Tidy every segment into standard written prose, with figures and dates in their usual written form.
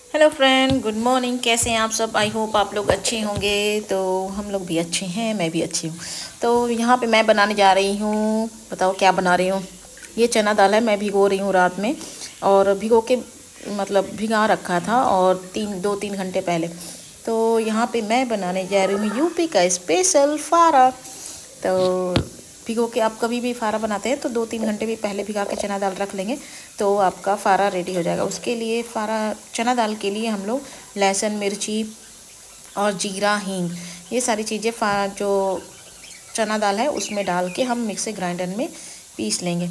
Hello friend, good morning. कैसे हैं आप सब? आई होप आप लोग अच्छे होंगे। तो हम लोग भी अच्छे हैं, मैं भी अच्छी हूँ। तो यहाँ पे मैं बनाने जा रही हूँ, बताओ क्या बना रही हूँ। ये चना दाल है, मैं भिगो रही हूँ रात में, और भिगो के मतलब भिगा रखा था, और 2-3 घंटे पहले। तो यहाँ पे मैं बनाने जा रही हूँ यूपी का स्पेशल फारा। तो भिगो के आप कभी भी फारा बनाते हैं तो 2-3 घंटे भी पहले भिगा के चना दाल रख लेंगे तो आपका फारा रेडी हो जाएगा। उसके लिए फारा चना दाल के लिए हम लोग लहसुन, मिर्ची और जीरा, हींग, ये सारी चीज़ें जो चना दाल है उसमें डाल के हम मिक्सी ग्राइंडर में पीस लेंगे।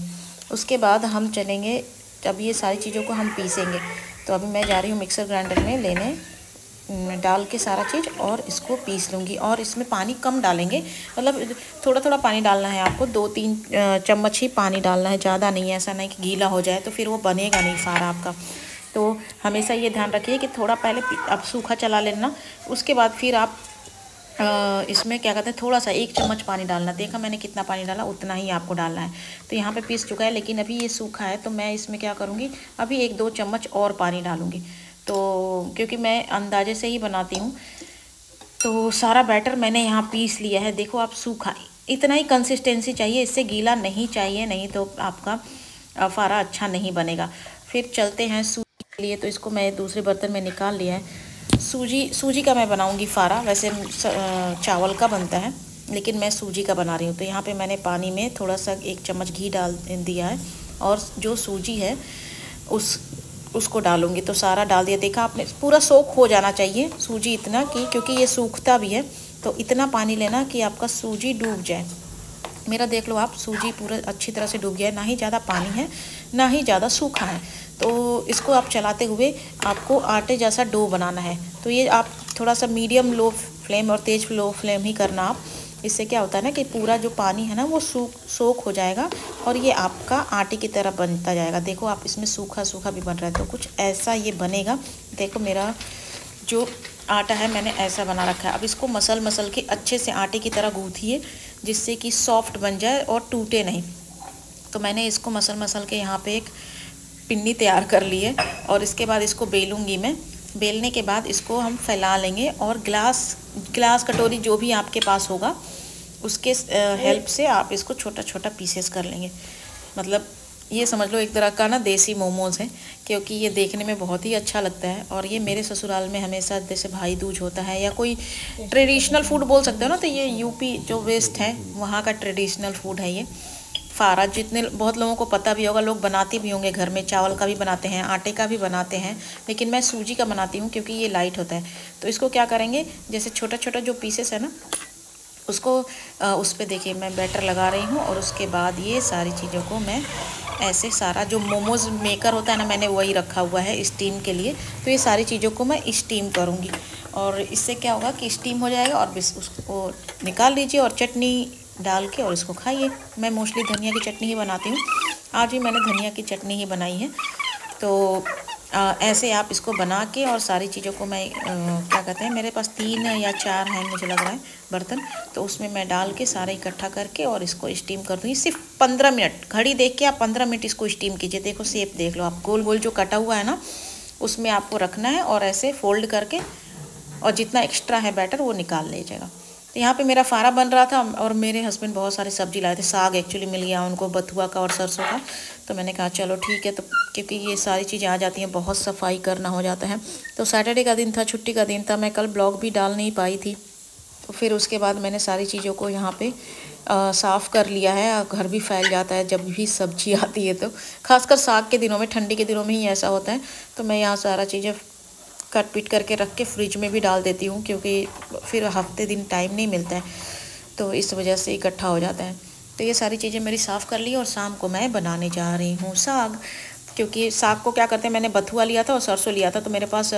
उसके बाद हम चलेंगे, जब ये सारी चीज़ों को हम पीसेंगे तो अभी मैं जा रही हूँ मिक्सर ग्राइंडर में लेने, डाल के सारा चीज़ और इसको पीस लूँगी। और इसमें पानी कम डालेंगे, मतलब थोड़ा थोड़ा पानी डालना है आपको, 2-3 चम्मच ही पानी डालना है, ज़्यादा नहीं है। ऐसा नहीं कि गीला हो जाए तो फिर वो बनेगा नहीं फारा आपका। तो हमेशा ये ध्यान रखिए कि थोड़ा पहले आप सूखा चला लेना, उसके बाद फिर आप इसमें क्या कहते हैं, थोड़ा सा 1 चम्मच पानी डालना। देखा मैंने कितना पानी डाला, उतना ही आपको डालना है। तो यहाँ पे पीस चुका है, लेकिन अभी ये सूखा है तो मैं इसमें क्या करूँगी, अभी 1-2 चम्मच और पानी डालूँगी। तो क्योंकि मैं अंदाजे से ही बनाती हूँ, तो सारा बैटर मैंने यहाँ पीस लिया है। देखो आप, सूखा इतना ही कंसिस्टेंसी चाहिए, इससे गीला नहीं चाहिए, नहीं तो आपका फारा अच्छा नहीं बनेगा। फिर चलते हैं सूजी के लिए। तो इसको मैं दूसरे बर्तन में निकाल लिया है। सूजी का मैं बनाऊंगी फारा। वैसे चावल का बनता है, लेकिन मैं सूजी का बना रही हूँ। तो यहाँ पे मैंने पानी में थोड़ा सा 1 चम्मच घी डाल दिया है, और जो सूजी है उसको डालूंगी। तो सारा डाल दिया। देखा आपने, पूरा सोख हो जाना चाहिए सूजी, इतना कि क्योंकि ये सूखता भी है, तो इतना पानी लेना कि आपका सूजी डूब जाए। मेरा देख लो आप, सूजी पूरा अच्छी तरह से डूब गया है, ना ही ज़्यादा पानी है ना ही ज़्यादा सूखा है। तो इसको आप चलाते हुए आपको आटे जैसा डो बनाना है। तो ये आप थोड़ा सा मीडियम लो फ्लेम और तेज़ लो फ्लेम ही करना आप। इससे क्या होता है ना कि पूरा जो पानी है ना वो सोख हो जाएगा, और ये आपका आटे की तरह बनता जाएगा। देखो आप, इसमें सूखा सूखा भी बन रहा है, तो कुछ ऐसा ये बनेगा। देखो मेरा जो आटा है मैंने ऐसा बना रखा है। अब इसको मसल के अच्छे से आटे की तरह गूँथिए, जिससे कि सॉफ्ट बन जाए और टूटे नहीं। तो मैंने इसको मसल के यहाँ पे एक पिन्नी तैयार कर ली है, और इसके बाद इसको बेलूँगी मैं। बेलने के बाद इसको हम फैला लेंगे, और ग्लास कटोरी जो भी आपके पास होगा उसके हेल्प से आप इसको छोटा छोटा पीसेस कर लेंगे। मतलब ये समझ लो एक तरह का ना देसी मोमोज़ है, क्योंकि ये देखने में बहुत ही अच्छा लगता है। और ये मेरे ससुराल में हमेशा, जैसे भाई दूज होता है या कोई ट्रेडिशनल फूड बोल सकते हो ना, तो ये यूपी जो वेस्ट है वहाँ का ट्रेडिशनल फूड है ये फारा। जितने बहुत लोगों को पता भी होगा, लोग बनाते भी होंगे घर में, चावल का भी बनाते हैं, आटे का भी बनाते हैं, लेकिन मैं सूजी का बनाती हूँ क्योंकि ये लाइट होता है। तो इसको क्या करेंगे, जैसे छोटा छोटा जो पीसेस है ना उसको उस पर देखिए मैं बैटर लगा रही हूँ, और उसके बाद ये सारी चीज़ों को मैं ऐसे सारा, जो मोमोज़ मेकर होता है ना, मैंने वही रखा हुआ है स्टीम के लिए। तो ये सारी चीज़ों को मैं स्टीम करूँगी, और इससे क्या होगा कि स्टीम हो जाएगा, और बस उसको निकाल लीजिए और चटनी डाल के और इसको खाइए। मैं मोस्टली धनिया की चटनी ही बनाती हूँ, आज भी मैंने धनिया की चटनी ही बनाई है। तो ऐसे आप इसको बना के, और सारी चीज़ों को मैं क्या कहते हैं, मेरे पास 3 या 4 हैं मुझे लग रहा है बर्तन, तो उसमें मैं डाल के सारा इकट्ठा करके और इसको स्टीम कर दूँगी। सिर्फ 15 मिनट, घड़ी देख के आप 15 मिनट इसको स्टीम कीजिए। देखो शेप देख लो आप, गोल गोल जो कटा हुआ है ना उसमें आपको रखना है, और ऐसे फोल्ड करके, और जितना एक्स्ट्रा है बैटर वो निकाल लीजिएगा। तो यहाँ पे मेरा फारा बन रहा था, और मेरे हस्बैंड बहुत सारी सब्जी लाए थे। साग एक्चुअली मिल गया उनको, बथुआ का और सरसों का। तो मैंने कहा चलो ठीक है, तो क्योंकि ये सारी चीज़ें आ जाती हैं, बहुत सफाई करना हो जाता है। तो सैटरडे का दिन था, छुट्टी का दिन था, मैं कल ब्लॉग भी डाल नहीं पाई थी। तो फिर उसके बाद मैंने सारी चीज़ों को यहाँ पे साफ़ कर लिया है। घर भी फैल जाता है जब भी सब्जी आती है, तो खासकर साग के दिनों में, ठंडी के दिनों में ही ऐसा होता है। तो मैं यहाँ सारा चीज़ें कट पीट करके रख के फ्रिज में भी डाल देती हूँ, क्योंकि फिर हफ्ते दिन टाइम नहीं मिलता है, तो इस वजह से इकट्ठा हो जाता है। तो ये सारी चीज़ें मेरी साफ़ कर ली, और शाम को मैं बनाने जा रही हूँ साग। क्योंकि साग को क्या करते हैं, मैंने बथुआ लिया था और सरसों लिया था, तो मेरे पास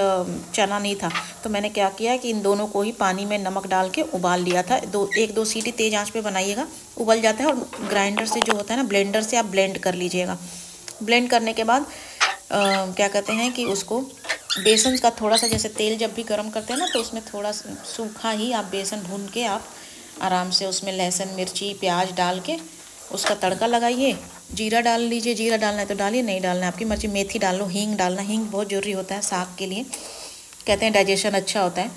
चना नहीं था। तो मैंने क्या किया कि इन दोनों को ही पानी में नमक डाल के उबाल लिया था। 1-2 सीटी तेज़ आंच पे बनाइएगा, उबल जाता है। और ग्राइंडर से जो होता है ना, ब्लेंडर से आप ब्लेंड कर लीजिएगा। ब्लेंड करने के बाद क्या कहते हैं कि उसको बेसन का थोड़ा सा, जैसे तेल जब भी गर्म करते हैं ना, तो उसमें थोड़ा सूखा ही आप बेसन भून के आप आराम से उसमें लहसुन, मिर्ची, प्याज डाल के उसका तड़का लगाइए। जीरा डाल लीजिए, जीरा डालना है तो डालिए, नहीं डालना है आपकी मर्जी। मेथी डाल लो, हींग डालना, हींग बहुत ज़रूरी होता है साग के लिए, कहते हैं डाइजेशन अच्छा होता है,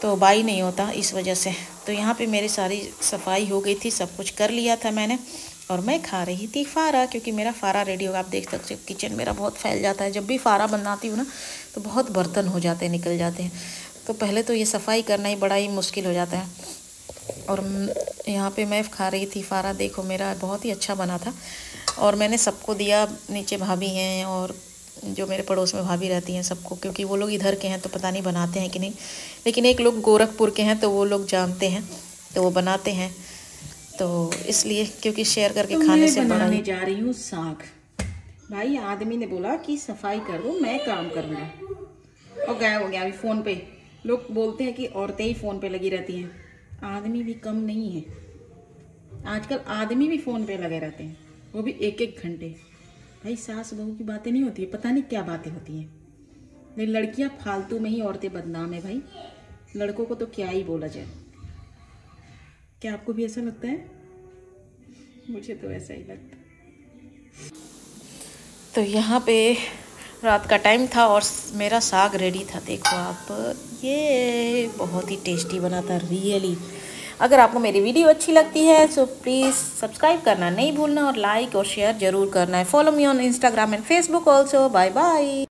तो बाई नहीं होता इस वजह से। तो यहाँ पे मेरी सारी सफाई हो गई थी, सब कुछ कर लिया था मैंने, और मैं खा रही थी फारा, क्योंकि मेरा फारा रेडी होगा। आप देख सकते हो किचन मेरा बहुत फैल जाता है, जब भी फारा बनाती हूँ ना तो बहुत बर्तन हो जाते हैं, निकल जाते हैं। तो पहले तो ये सफाई करना ही बड़ा ही मुश्किल हो जाता है। और यहाँ पे मैं खा रही थी फारा, देखो मेरा बहुत ही अच्छा बना था, और मैंने सबको दिया। नीचे भाभी हैं और जो मेरे पड़ोस में भाभी रहती हैं सबको, क्योंकि वो लोग इधर के हैं तो पता नहीं बनाते हैं कि नहीं, लेकिन एक लोग गोरखपुर के हैं तो वो लोग जानते हैं, तो वो बनाते हैं, तो इसलिए क्योंकि शेयर करके तो खाने से बनाने जा रही हूँ साग। भाई आदमी ने बोला कि सफाई कर दो, मैं काम करूँगा, और गायब हो गया। अभी फ़ोन पे लोग बोलते हैं कि औरतें ही फ़ोन पे लगी रहती हैं, आदमी भी कम नहीं है, आजकल आदमी भी फ़ोन पे लगे रहते हैं, वो भी 1-1 घंटे। भाई सास बहू की बातें नहीं होती है, पता नहीं क्या बातें होती हैं, लेकिन लड़कियां फालतू में ही, औरतें बदनाम है भाई, लड़कों को तो क्या ही बोला जाए। क्या आपको भी ऐसा लगता है? मुझे तो ऐसा ही लगता है। तो यहाँ पे रात का टाइम था और मेरा साग रेडी था, देखो आप, ये बहुत ही टेस्टी बना था रियली। अगर आपको मेरी वीडियो अच्छी लगती है तो प्लीज़ सब्सक्राइब करना नहीं भूलना, और लाइक और शेयर ज़रूर करना है। Follow me on Instagram and Facebook also. Bye bye.